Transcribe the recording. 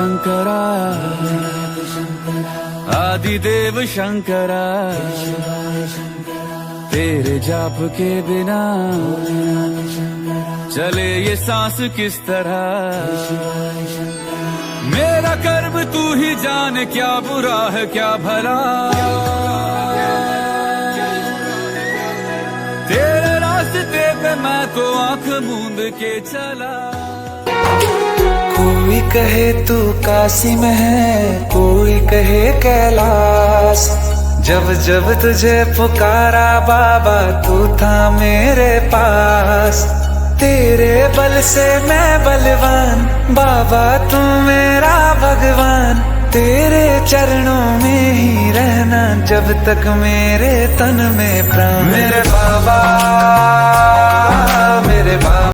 शंकरा, आदिदेव शंकरा, तेरे जाप के बिना चले ये सांस किस तरह। मेरा कर्म तू ही जाने, क्या बुरा है क्या भला, तेरे रास्ते पे मैं तो आंख मूंद के चला। कोई कहे तू काशी में है, कोई कहे कैलाश, जब जब तुझे पुकारा बाबा तू था मेरे पास। तेरे बल से मैं बलवान, बाबा तू मेरा भगवान। तेरे चरणों में ही रहना जब तक मेरे तन में प्राण। मेरे बाबा